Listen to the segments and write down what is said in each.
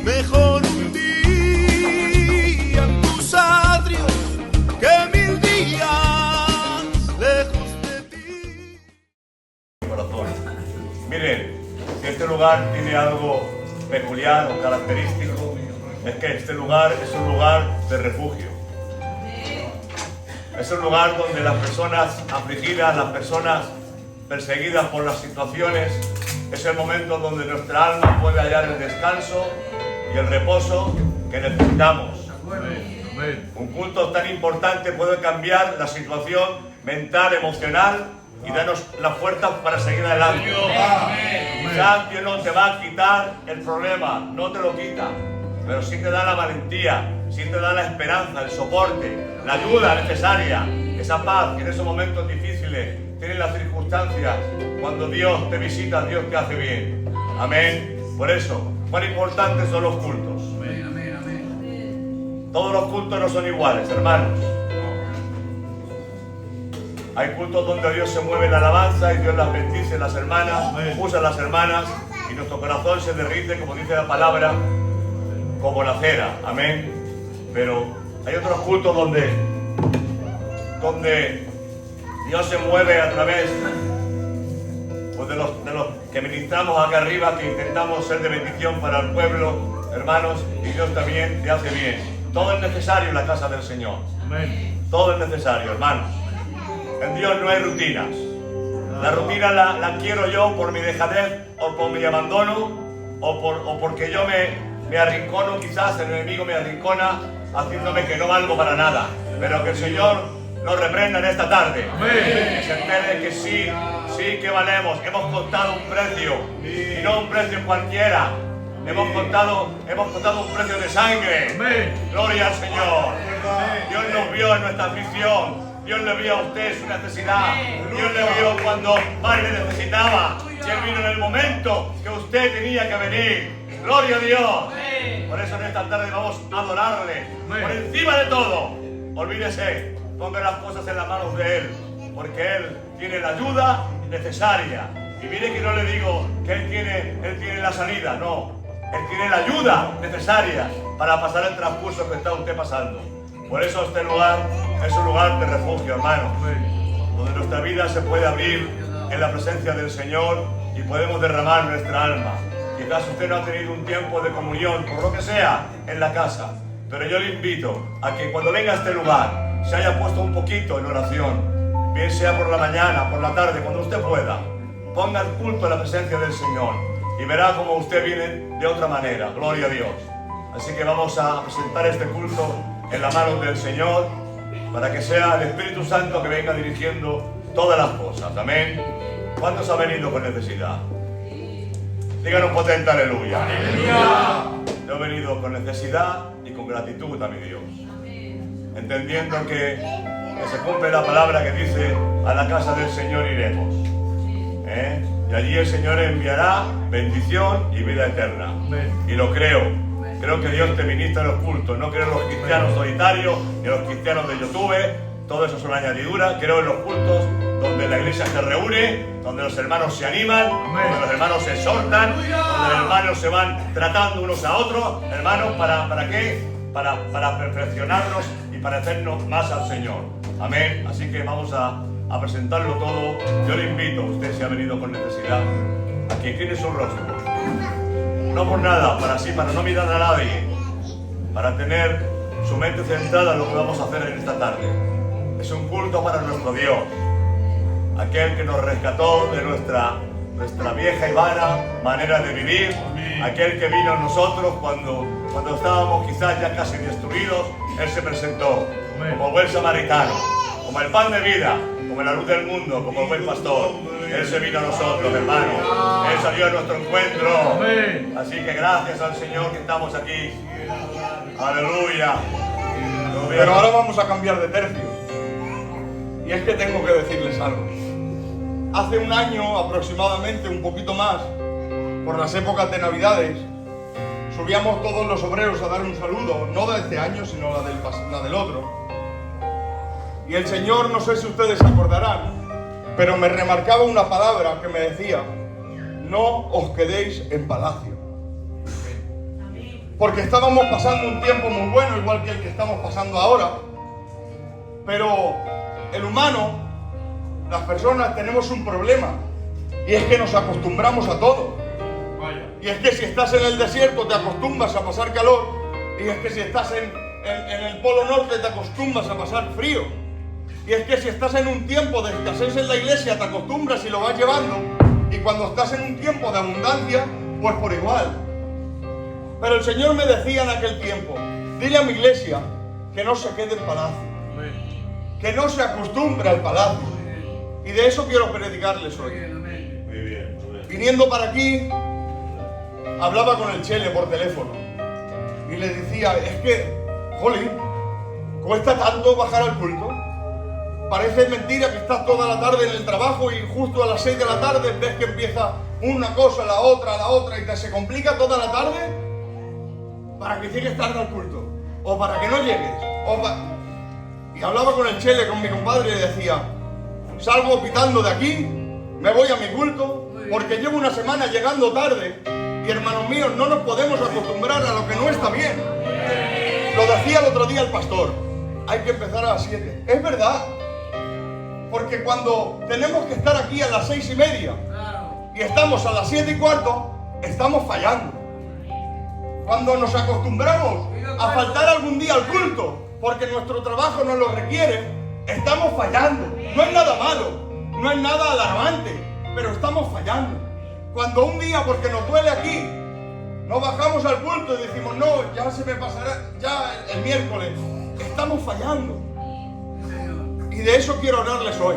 Mejor un día en tus atrios que 1000 días lejos de ti. Corazón. Miren, si este lugar tiene algo peculiar o característico, es que este lugar es un lugar de refugio. Es un lugar donde las personas afligidas, las personas perseguidas por las situaciones, es el momento donde nuestra alma puede hallar el descanso y el reposo que necesitamos. Un culto tan importante puede cambiar la situación mental, emocional y darnos las fuerzas para seguir adelante. Quizás Dios no te va a quitar el problema, no te lo quita, pero sí te da la valentía, sí te da la esperanza, el soporte, la ayuda necesaria, esa paz que en esos momentos difíciles tienen las circunstancias. Cuando Dios te visita, Dios te hace bien. Amén. Por eso, cuán importantes son los cultos. Todos los cultos no son iguales, hermanos. Hay cultos donde Dios se mueve en la alabanza y Dios las bendice, las hermanas, usa las hermanas y nuestro corazón se derrite, como dice la palabra, como la cera. Amén. Pero hay otros cultos donde Dios se mueve a través pues, de los que ministramos acá arriba, que intentamos ser de bendición para el pueblo, hermanos, y Dios también te hace bien. Todo es necesario en la casa del Señor. Todo es necesario, hermanos. En Dios no hay rutinas. La rutina la quiero yo por mi dejadez o por mi abandono o porque yo me arrincono, quizás el enemigo me arrincona haciéndome que no valgo para nada. Pero que el Señor nos reprenda en esta tarde. Que se entere que sí que valemos. Hemos costado un precio y no un precio cualquiera. Hemos costado un precio de sangre. Gloria al Señor. Dios nos vio en nuestra aflicción. Dios le vio a usted su necesidad. Dios le vio cuando más le necesitaba. Y Él vino en el momento que usted tenía que venir. Gloria a Dios. Por eso en esta tarde vamos a adorarle. Por encima de todo, olvídese, ponga las cosas en las manos de Él, porque Él tiene la ayuda necesaria. Y mire que no le digo que Él tiene la salida, no. Él tiene la ayuda necesaria para pasar el transcurso que está usted pasando. Por eso este lugar es un lugar de refugio, hermanos, donde nuestra vida se puede abrir en la presencia del Señor y podemos derramar nuestra alma. Quizás usted no ha tenido un tiempo de comunión, por lo que sea, en la casa, pero yo le invito a que cuando venga a este lugar se haya puesto un poquito en oración, bien sea por la mañana, por la tarde, cuando usted pueda. Ponga el culto a la presencia del Señor y verá cómo usted viene de otra manera. Gloria a Dios. Así que vamos a presentar este culto en la mano del Señor para que sea el Espíritu Santo que venga dirigiendo todas las cosas. Amén. ¿Cuántos han venido con necesidad? Díganos potente aleluya. ¡Aleluya! Yo he venido con necesidad y con gratitud a mi Dios, entendiendo que se cumple la palabra que dice: a la casa del Señor iremos. Y allí el Señor enviará bendición y vida eterna. Y lo creo. Creo que Dios te ministra en los cultos. No creo en los cristianos solitarios ni en los cristianos de YouTube. Todo eso son añadiduras. Creo en los cultos donde la iglesia se reúne, donde los hermanos se animan, donde los hermanos se exhortan, donde los hermanos se van tratando unos a otros. Hermanos, ¿para qué? Para perfeccionarnos y parecernos más al Señor. Amén. Así que vamos a presentarlo todo. Yo le invito, usted si ha venido con necesidad, a que incline su rostro. No por nada, para no mirar a nadie, para tener su mente centrada en lo que vamos a hacer en esta tarde. Es un culto para nuestro Dios, aquel que nos rescató de nuestra vieja y vana manera de vivir, aquel que vino a nosotros cuando estábamos quizás ya casi destruidos. Él se presentó como buen samaritano, como el pan de vida, como la luz del mundo, como el buen pastor. Él se vino a nosotros, hermano. Él salió a nuestro encuentro. Así que gracias al Señor que estamos aquí. Aleluya. Pero ahora vamos a cambiar de tercio. Y es que tengo que decirles algo. Hace un año aproximadamente, un poquito más, por las épocas de Navidades, subíamos todos los obreros a dar un saludo, no de este año, sino la del otro. Y el Señor, no sé si ustedes se acordarán, pero me remarcaba una palabra que me decía: no os quedéis en palacio. porque estábamos pasando un tiempo muy bueno, igual que el que estamos pasando ahora. Pero el humano, las personas, tenemos un problema, y es que nos acostumbramos a todo. Y es que si estás en el desierto te acostumbras a pasar calor, y es que si estás en el Polo Norte te acostumbras a pasar frío. Y es que si estás en un tiempo de escasez en la iglesia te acostumbras y lo vas llevando, y cuando estás en un tiempo de abundancia, pues por igual. Pero el Señor me decía en aquel tiempo, dile a mi iglesia que no se quede en palacio, que no se acostumbre al palacio. Y de eso quiero predicarles hoy. Muy bien. Viniendo para aquí, hablaba con el Chele por teléfono y le decía, es que, jolín, cuesta tanto bajar al culto. Parece mentira que estás toda la tarde en el trabajo y justo a las 6 de la tarde ves que empieza una cosa, la otra y te se complica toda la tarde para que llegues tarde al culto o para que no llegues. Y hablaba con el Chele, con mi compadre, y le decía, salgo pitando de aquí, me voy a mi culto porque llevo una semana llegando tarde y, hermanos míos, no nos podemos acostumbrar a lo que no está bien. Lo decía el otro día el pastor, hay que empezar a las 7. Es verdad. Porque cuando tenemos que estar aquí a las 6:30 y estamos a las 7:15, estamos fallando. Cuando nos acostumbramos a faltar algún día al culto porque nuestro trabajo nos lo requiere, estamos fallando. No es nada malo, no es nada alarmante, pero estamos fallando. Cuando un día, porque nos duele aquí, no bajamos al culto y decimos, no, ya se me pasará, ya el miércoles, estamos fallando. Y de eso quiero hablarles hoy.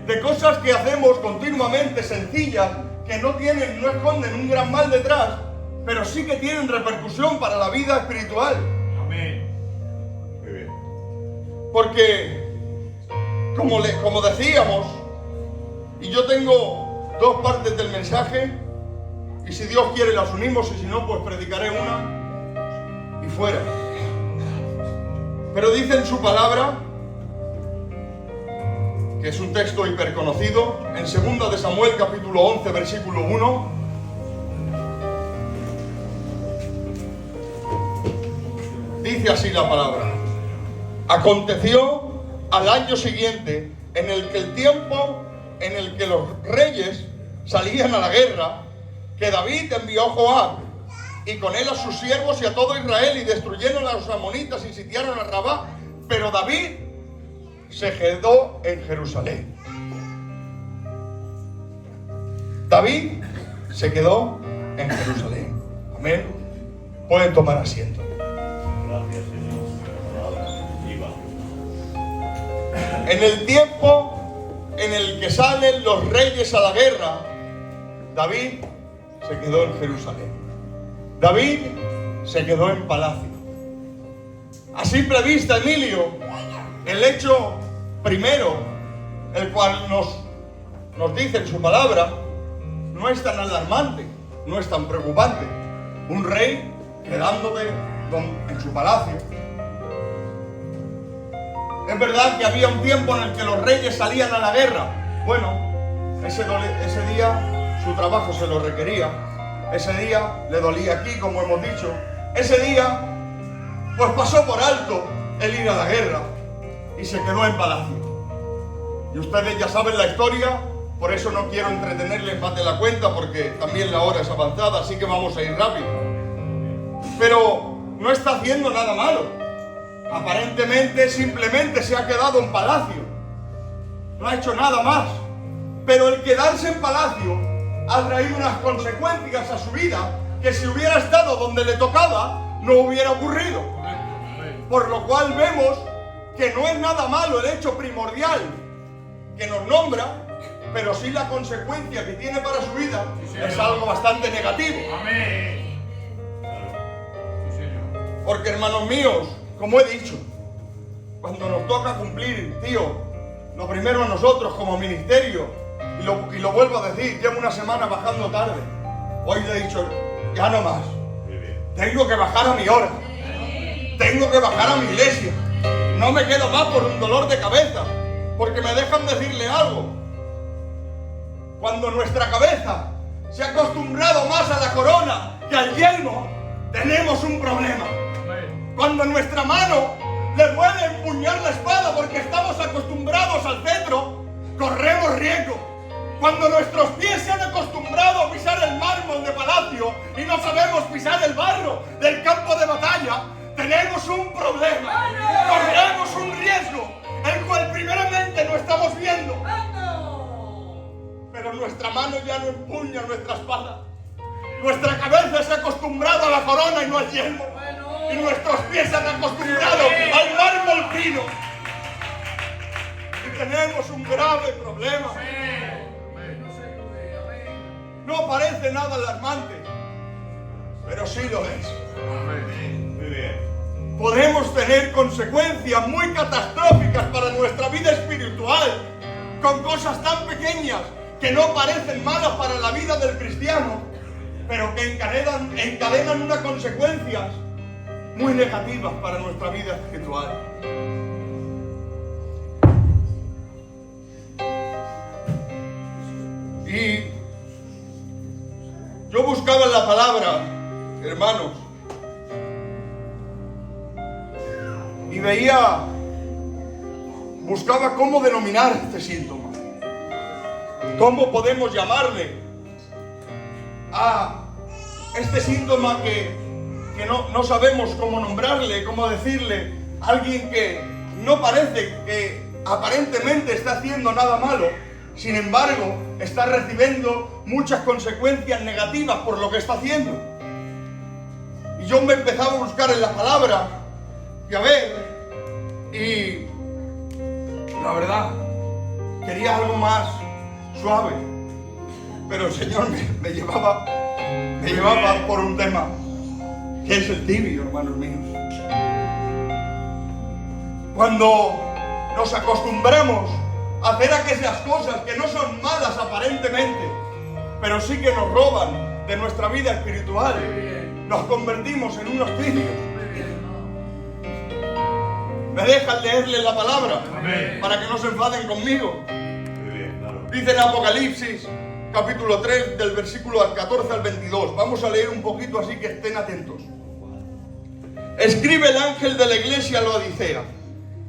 De cosas que hacemos continuamente, sencillas, que no esconden un gran mal detrás, pero sí que tienen repercusión para la vida espiritual. Amén. Muy bien. Porque, como decíamos, y yo tengo dos partes del mensaje, y si Dios quiere las unimos, y si no, pues predicaré una y fuera. Pero dice en su palabra, que es un texto hiperconocido, en 2 de Samuel capítulo 11 versículo 1, dice así la palabra: aconteció al año siguiente, en el que el tiempo en el que los reyes salían a la guerra, que David envió a Joab y con él a sus siervos y a todo Israel, y destruyeron a los amonitas y sitiaron a Rabá, pero David se quedó en Jerusalén. David se quedó en Jerusalén. Amén. Pueden tomar asiento. Gracias, Señor. En el tiempo en el que salen los reyes a la guerra, David se quedó en Jerusalén. David se quedó en palacio. A simple vista, Emilio, el hecho primero, el cual nos dice en su palabra, no es tan alarmante, no es tan preocupante. Un rey quedándose en su palacio. Es verdad que había un tiempo en el que los reyes salían a la guerra. Bueno, ese día su trabajo se lo requería. Ese día le dolía aquí, como hemos dicho. Ese día, pues pasó por alto el ir a la guerra y se quedó en palacio. Y ustedes ya saben la historia, por eso no quiero entretenerles más de la cuenta, porque también la hora es avanzada, así que vamos a ir rápido. Pero no está haciendo nada malo. Aparentemente simplemente se ha quedado en palacio. No ha hecho nada más. Pero el quedarse en palacio ha traído unas consecuencias a su vida que si hubiera estado donde le tocaba, no hubiera ocurrido. Por lo cual vemos que no es nada malo el hecho primordial que nos nombra, pero sí la consecuencia que tiene para su vida es algo bastante negativo. Amén. Porque, hermanos míos, como he dicho, cuando nos toca cumplir, tío, lo primero a nosotros como ministerio, y lo vuelvo a decir, llevo una semana bajando tarde. Hoy le he dicho, ya no más. Tengo que bajar a mi hora. Tengo que bajar a mi iglesia. No me quedo más por un dolor de cabeza, porque me dejan decirle algo. Cuando nuestra cabeza se ha acostumbrado más a la corona que al yelmo, tenemos un problema. Cuando nuestra mano le duele empuñar la espada porque estamos acostumbrados al cetro, corremos riesgo. Cuando nuestros pies se han acostumbrado a pisar el mármol de palacio y no sabemos pisar el barro del campo de batalla, tenemos un problema. Corremos un riesgo, el cual primeramente no estamos viendo. Pero nuestra mano ya no empuña nuestra espada. Nuestra cabeza se ha acostumbrado a la corona y no al yelmo. Y nuestros pies se han acostumbrado al mármol fino. Y tenemos un grave problema. No parece nada alarmante, pero sí lo es. Muy bien. Podemos tener consecuencias muy catastróficas para nuestra vida espiritual con cosas tan pequeñas que no parecen malas para la vida del cristiano, pero que encadenan unas consecuencias muy negativas para nuestra vida espiritual. Y yo buscaba en la palabra, hermanos, y buscaba cómo denominar este síntoma. ¿Cómo podemos llamarle a este síntoma que no sabemos cómo nombrarle, cómo decirle? Alguien que no parece que aparentemente está haciendo nada malo, sin embargo, está recibiendo muchas consecuencias negativas por lo que está haciendo. Y yo me empezaba a buscar en la palabra y a ver, y la verdad, quería algo más suave, pero el Señor me llevaba por un tema que es el tibio, hermanos míos. Cuando nos acostumbramos a hacer aquellas cosas que no son malas aparentemente, pero sí que nos roban de nuestra vida espiritual, nos convertimos en unos tibios. ¿Me dejan leerles la palabra? Amén. Para que no se enfaden conmigo. Muy bien, claro. Dice en Apocalipsis, capítulo 3, del versículo 14 al 22. Vamos a leer un poquito así que estén atentos. Escribe el ángel de la iglesia a la Odisea.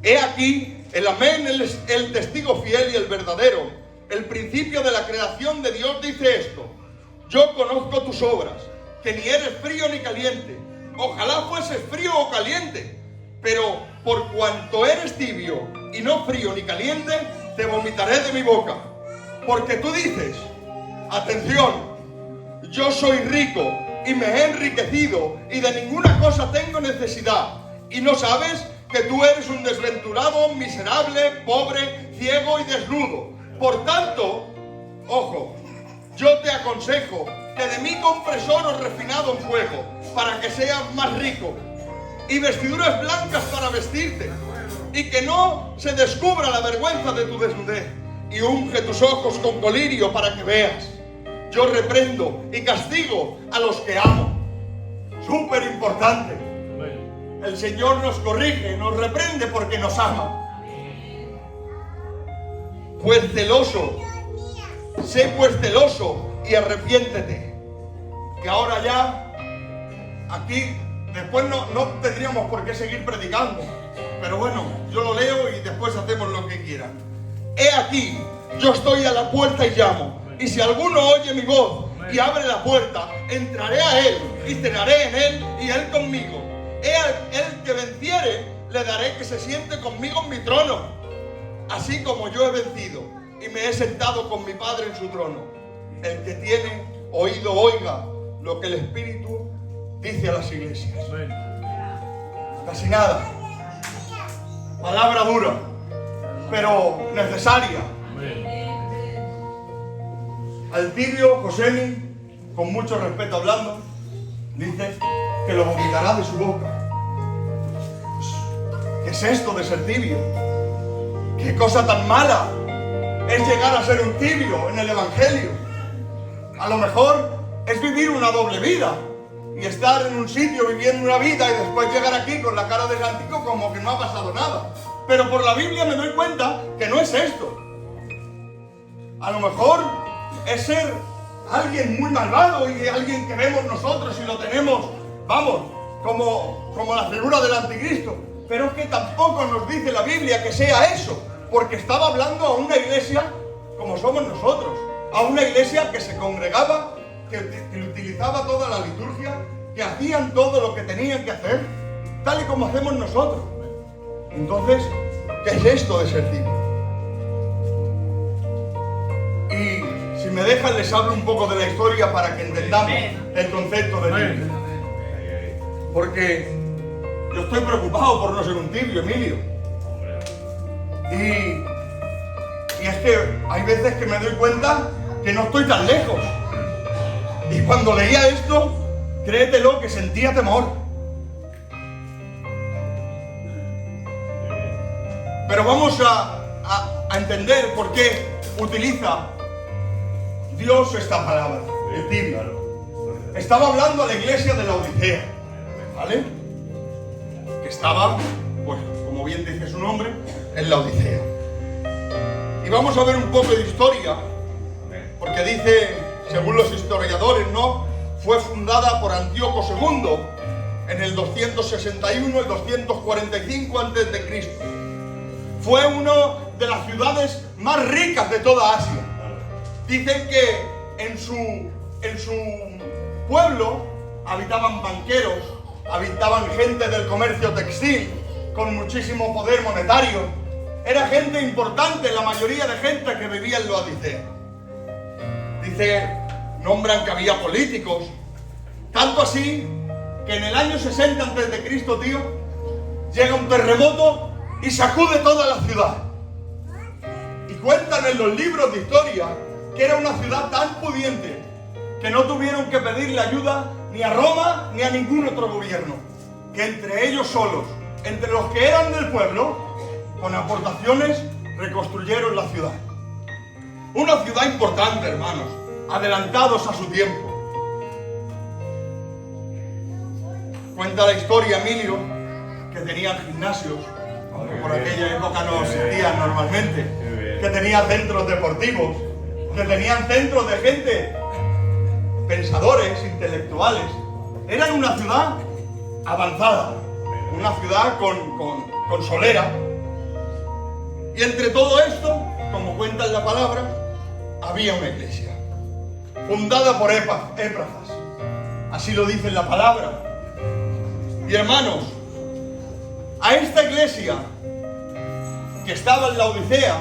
He aquí, el amén, el testigo fiel y el verdadero, el principio de la creación de Dios dice esto: yo conozco tus obras, que ni eres frío ni caliente. Ojalá fueses frío o caliente, pero por cuanto eres tibio y no frío ni caliente, te vomitaré de mi boca. Porque tú dices, atención, yo soy rico y me he enriquecido y de ninguna cosa tengo necesidad, y no sabes que tú eres un desventurado, miserable, pobre, ciego y desnudo. Por tanto, ojo, yo te aconsejo que de mí compres oro refinado en fuego, para que seas más rico, y vestiduras blancas para vestirte, y que no se descubra la vergüenza de tu desnudez, y unge tus ojos con colirio para que veas. Yo reprendo y castigo a los que amo. Súper importante. El Señor nos corrige, nos reprende porque nos ama. Pues celoso, sé pues celoso y arrepiéntete. Que ahora ya, aquí, después no tendríamos por qué seguir predicando. Pero bueno, yo lo leo y después hacemos lo que quieran. He aquí, yo estoy a la puerta y llamo. Y si alguno oye mi voz y abre la puerta, entraré a él y cenaré en él y él conmigo. El que venciere, le daré que se siente conmigo en mi trono, así como yo he vencido y me he sentado con mi Padre en su trono. El que tiene oído oiga lo que el Espíritu dice a las iglesias. Casi nada. Palabra dura, pero necesaria. Al tibio, Josemi, con mucho respeto hablando, dice que lo vomitará de su boca. ¿Qué es esto de ser tibio? ¿Qué cosa tan mala es llegar a ser un tibio en el Evangelio? A lo mejor es vivir una doble vida y estar en un sitio viviendo una vida y después llegar aquí con la cara de santico como que no ha pasado nada. Pero por la Biblia me doy cuenta que no es esto. A lo mejor es ser alguien muy malvado y alguien que vemos nosotros y lo tenemos vamos, como la figura del anticristo. Pero es que tampoco nos dice la Biblia que sea eso, porque estaba hablando a una iglesia como somos nosotros, a una iglesia que se congregaba, que utilizaba toda la liturgia, que hacían todo lo que tenían que hacer, tal y como hacemos nosotros. Entonces, ¿qué es esto de ser tibio? Y si me dejan, les hablo un poco de la historia para que entendamos el concepto de tibio. Porque yo estoy preocupado por no ser un tibio, Emilio. Y es que hay veces que me doy cuenta que no estoy tan lejos. Y cuando leía esto, créetelo que sentía temor. Pero vamos a entender por qué utiliza Dios esta palabra, el tibio. Estaba hablando a la iglesia de Laodicea, ¿vale? Que estaba, pues, como bien dice su nombre, en Laodicea. Y vamos a ver un poco de historia, porque dice, según los historiadores, ¿no? Fue fundada por Antíoco II en el 261 y 245 a.C. Fue una de las ciudades más ricas de toda Asia. Dicen que en su pueblo habitaban banqueros, habitaban gente del comercio textil con muchísimo poder monetario. Era gente importante, la mayoría de gente que vivía en Laodicea. Dice, nombran que había políticos, tanto así que en el año 60 a.C., tío, llega un terremoto y sacude toda la ciudad. Y cuentan en los libros de historia que era una ciudad tan pudiente que no tuvieron que pedirle ayuda ni a Roma ni a ningún otro gobierno, que entre ellos solos, entre los que eran del pueblo, con aportaciones reconstruyeron la ciudad. Una ciudad importante, hermanos, adelantados a su tiempo. Cuenta la historia, Emilio, que tenían gimnasios, aunque por aquella época no existían normalmente, que tenían centros deportivos, que tenían centros de gente, pensadores, intelectuales. Eran una ciudad avanzada, una ciudad con solera. Y entre todo esto, como cuenta en la palabra, había una iglesia, fundada por Éprafas. Así lo dice en la palabra. Y hermanos, a esta iglesia que estaba en Laodicea,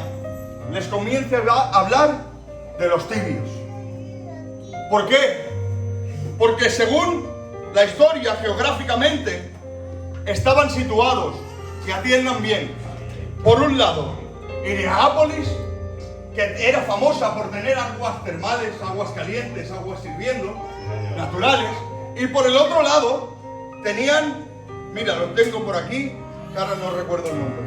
les comienza a hablar de los tibios. ¿Por qué? Porque según la historia, geográficamente, estaban situados, que atiendan bien, por un lado, Hierápolis, que era famosa por tener aguas termales, aguas calientes, aguas hirviendo, naturales, y por el otro lado, tenían, mira, lo tengo por aquí, que ahora no recuerdo el nombre.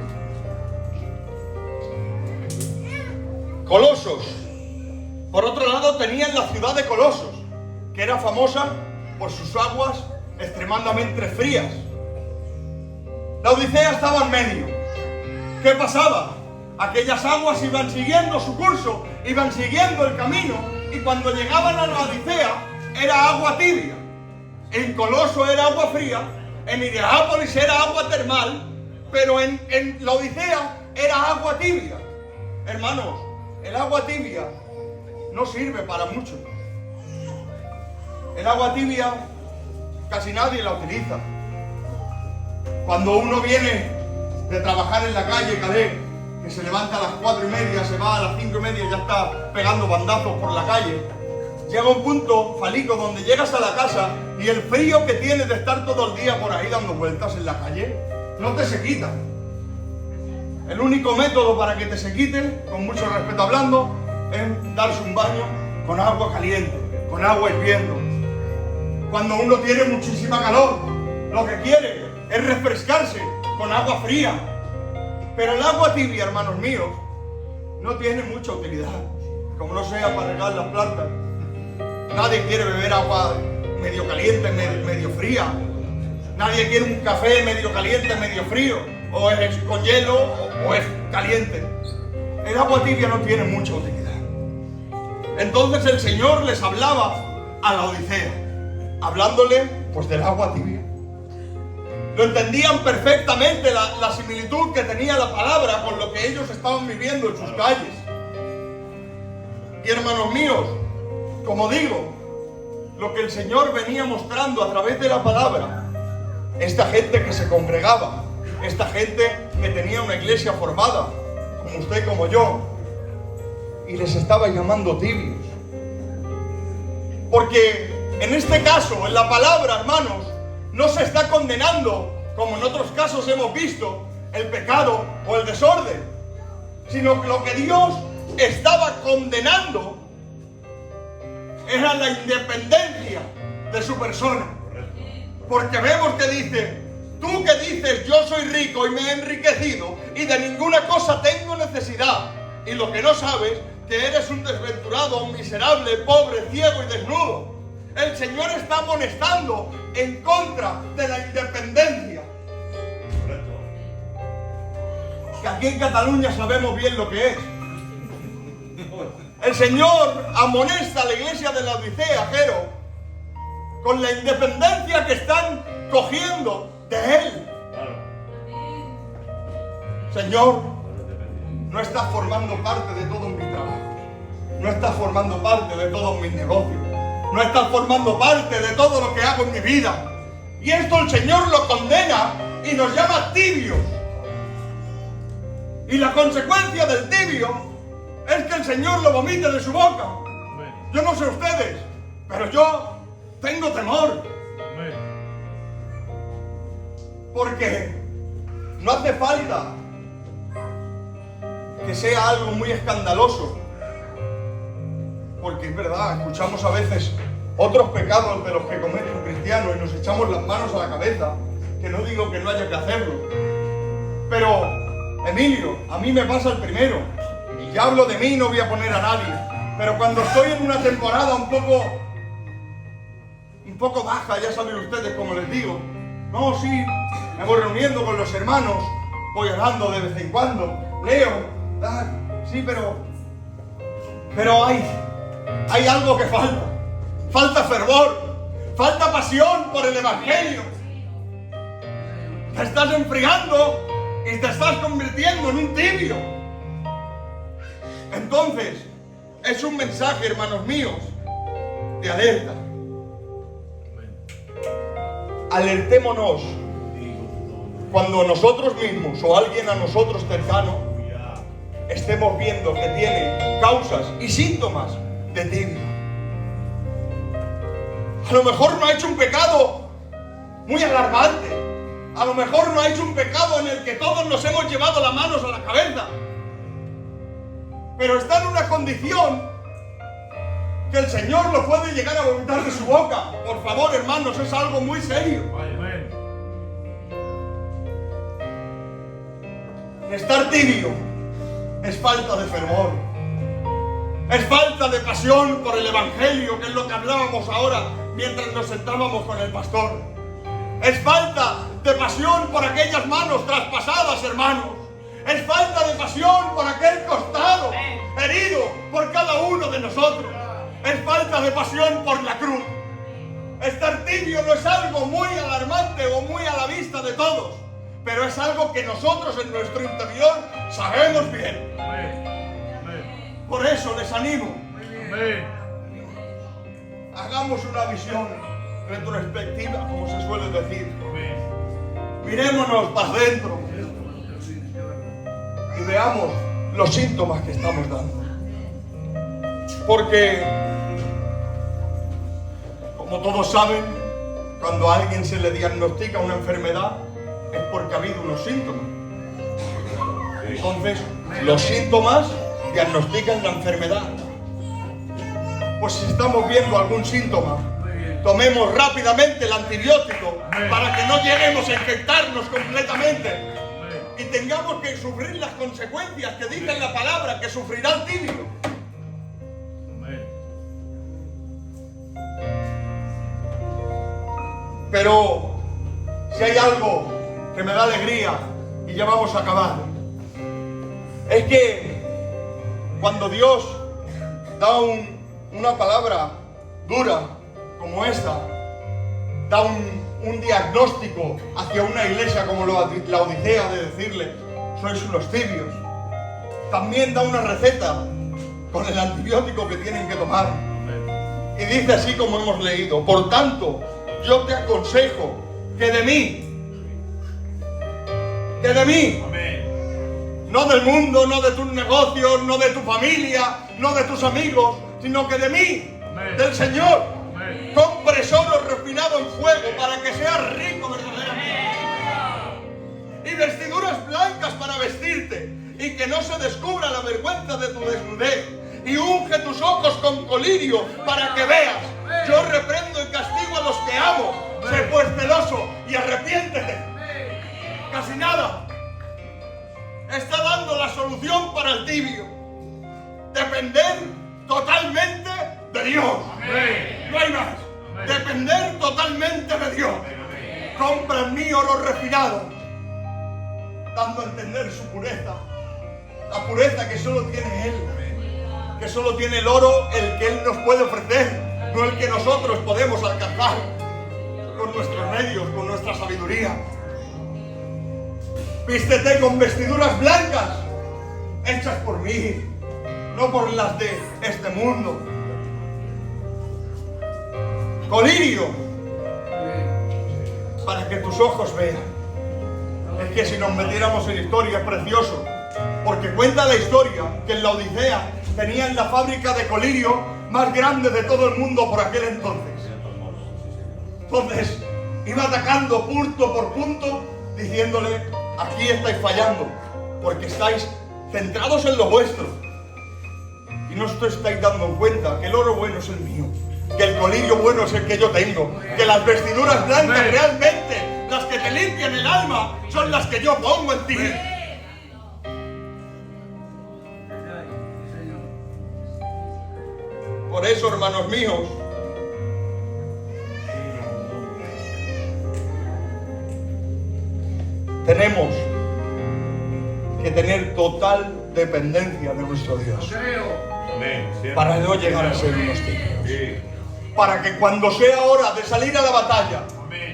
Colosos. Por otro lado tenían la ciudad de Colosos, que era famosa por sus aguas extremadamente frías. Laodicea estaba en medio. ¿Qué pasaba? Aquellas aguas iban siguiendo su curso, iban siguiendo el camino, y cuando llegaban a Laodicea era agua tibia. En Coloso era agua fría, en Hierápolis era agua termal, pero en Laodicea era agua tibia. Hermanos, el agua tibia no sirve para mucho. El agua tibia casi nadie la utiliza. Cuando uno viene de trabajar en la calle, que se levanta a las 4:30, se va a las 5:30 y ya está pegando bandazos por la calle, llega un punto, Falico, donde llegas a la casa y el frío que tienes de estar todo el día por ahí dando vueltas en la calle no te se quita. El único método para que te se quite, con mucho respeto hablando, es darse un baño con agua caliente, con agua hirviendo. Cuando uno tiene muchísima calor, lo que quiere es refrescarse con agua fría. Pero el agua tibia, hermanos míos, no tiene mucha utilidad, como no sea para regar las plantas. Nadie quiere beber agua medio caliente, medio fría. Nadie quiere un café medio caliente, medio frío. O es con hielo o es caliente. El agua tibia no tiene mucha utilidad. Entonces el Señor les hablaba a Laodicea, hablándole Pues del agua tibia. Lo entendían perfectamente la similitud que tenía la palabra con lo que ellos estaban viviendo en sus calles. Y hermanos míos, como digo, lo que el Señor venía mostrando a través de la palabra, esta gente que se congregaba, esta gente que tenía una iglesia formada, como usted y como yo, y les estaba llamando tibios. Porque en este caso, en la palabra, hermanos, no se está condenando, como en otros casos hemos visto, el pecado o el desorden, sino que lo que Dios estaba condenando era la independencia de su persona. Porque vemos que dice: tú que dices yo soy rico y me he enriquecido y de ninguna cosa tengo necesidad, y lo que no sabes, que eres un desventurado, un miserable, pobre, ciego y desnudo. El Señor está amonestando en contra de la independencia. Que aquí en Cataluña sabemos bien lo que es. El Señor amonesta a la iglesia de la Odisea, Jero, con la independencia que están cogiendo de Él. Señor, no estás formando parte de todo mi trabajo. No estás formando parte de todos mis negocios. No estás formando parte de todo lo que hago en mi vida. Y esto el Señor lo condena y nos llama tibios. Y la consecuencia del tibio es que el Señor lo vomite de su boca. Yo no sé ustedes, pero yo tengo temor. Porque no hace falta que sea algo muy escandaloso. Porque es verdad, escuchamos a veces otros pecados de los que comete un cristiano y nos echamos las manos a la cabeza, que no digo que no haya que hacerlo. Pero, Emilio, a mí me pasa el primero. Y ya hablo de mí, no voy a poner a nadie. Pero cuando estoy en una temporada un poco baja, ya saben ustedes como les digo. No, sí, me voy reuniendo con los hermanos, voy orando de vez en cuando, leo, sí, pero hay algo que falta. Falta fervor, falta pasión por el Evangelio. Te estás enfriando y te estás convirtiendo en un tibio. Entonces, es un mensaje, hermanos míos, de alerta. Alertémonos cuando nosotros mismos o alguien a nosotros cercano estemos viendo que tiene causas y síntomas de tibio. A lo mejor no ha hecho un pecado muy alarmante. A lo mejor no ha hecho un pecado en el que todos nos hemos llevado las manos a la cabeza. Pero está en una condición que el Señor lo puede llegar a vomitar de su boca. Por favor, hermanos, es algo muy serio. Estar tibio es falta de fervor. Es falta de pasión por el Evangelio, que es lo que hablábamos ahora mientras nos sentábamos con el pastor. Es falta de pasión por aquellas manos traspasadas, hermanos. Es falta de pasión por aquel costado herido por cada uno de nosotros. Es falta de pasión por la cruz. Estar tibio no es algo muy alarmante o muy a la vista de todos, pero es algo que nosotros en nuestro interior sabemos bien. Por eso les animo. Hagamos una visión retrospectiva, como se suele decir. Mirémonos para adentro y veamos los síntomas que estamos dando. Porque, como todos saben, cuando a alguien se le diagnostica una enfermedad es porque ha habido unos síntomas. Entonces, los síntomas diagnostican la enfermedad. Pues si estamos viendo algún síntoma, tomemos rápidamente el antibiótico para que no lleguemos a infectarnos completamente y tengamos que sufrir las consecuencias que dice en la palabra que sufrirá el tibio. Pero si hay algo que me da alegría, y ya vamos a acabar, es que cuando Dios da una palabra dura como esta, da un diagnóstico hacia una iglesia como la Odisea de decirle: sois unos tibios. También da una receta con el antibiótico que tienen que tomar. Y dice así como hemos leído: por tanto, yo te aconsejo que de mí, no del mundo, no de tus negocios, no de tu familia, no de tus amigos, sino que de mí, del Señor, compres oro refinado en fuego para que seas rico verdaderamente, y vestiduras blancas para vestirte, y que no se descubra la vergüenza de tu desnudez, y unge tus ojos con colirio para que veas. Yo reprendo y castigo a los que amo. Sé pues celoso y arrepiéntete. Casi nada. Está dando la solución para el tibio: depender totalmente de Dios. No hay más. Depender totalmente de Dios. Compra en mí oro refinado, dando a entender su pureza, la pureza que solo tiene Él, que solo tiene el oro, el que Él nos puede ofrecer, no el que nosotros podemos alcanzar con nuestros medios, con nuestra sabiduría. Vístete con vestiduras blancas, hechas por mí, no por las de este mundo. Colirio, para que tus ojos vean. Es que si nos metiéramos en historia es precioso, porque cuenta la historia que en la Odisea tenían la fábrica de colirio más grande de todo el mundo por aquel entonces. Entonces iba atacando punto por punto, diciéndole: aquí estáis fallando, porque estáis centrados en lo vuestro y no os estáis dando cuenta que el oro bueno es el mío, que el colirio bueno es el que yo tengo, que las vestiduras blancas realmente, las que te limpian el alma, son las que yo pongo en ti. Por eso, hermanos míos, tenemos que tener total dependencia de nuestro Dios para no llegar a ser unos tibios. Para que cuando sea hora de salir a la batalla,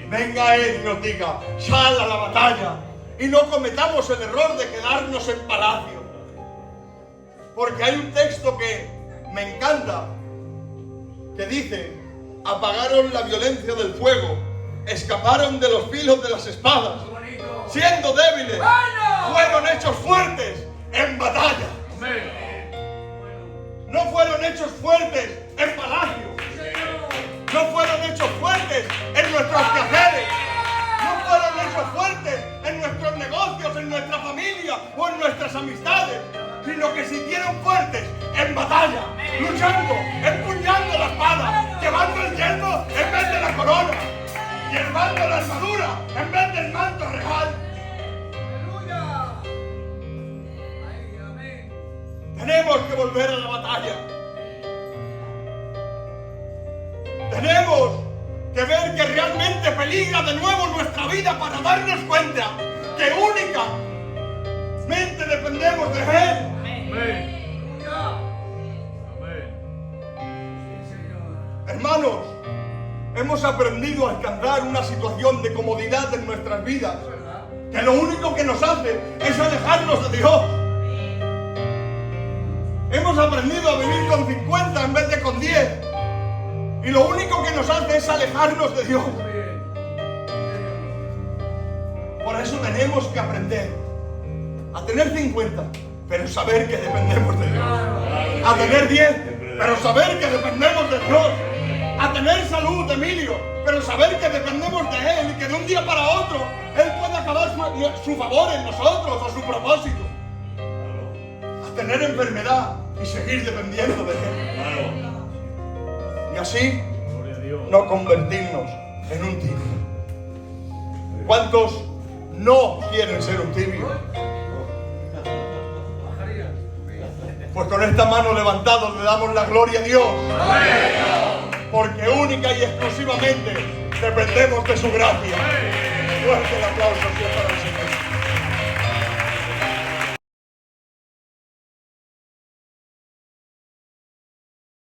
venga Él y nos diga: sal a la batalla, y no cometamos el error de quedarnos en palacio. Porque hay un texto que me encanta, que dice: apagaron la violencia del fuego, escaparon de los filos de las espadas, siendo débiles, fueron hechos fuertes en batalla. No fueron hechos fuertes en palacio, no fueron hechos fuertes en nuestros quehaceres, no fueron hechos fuertes en nuestros negocios, en nuestra familia o en nuestras amistades, sino que se hicieron fuertes en batalla, luchando, empuñando la espada, llevando el yelmo en vez de la corona, llevando la armadura en vez del manto real. Tenemos que volver a la batalla. Tenemos que ver que realmente peligra de nuevo nuestra vida para darnos cuenta que únicamente dependemos de Él. Hermanos, hemos aprendido a alcanzar una situación de comodidad en nuestras vidas, que lo único que nos hace es alejarnos de Dios. Hemos aprendido a vivir con 50 en vez de con 10, y lo único que nos hace es alejarnos de Dios. Por eso tenemos que aprender a tener 50, pero saber que dependemos de Dios. A tener 10, pero saber que dependemos de Dios. A tener salud, Emilio, pero saber que dependemos de Él y que de un día para otro Él puede acabar su favor en nosotros o su propósito. A tener enfermedad y seguir dependiendo de Él. Y así no convertirnos en un tibio. ¿Cuántos no quieren ser un tibio? Pues con esta mano levantada le damos la gloria a Dios. Porque única y exclusivamente dependemos de su gracia. Fuerte el aplauso, Señor.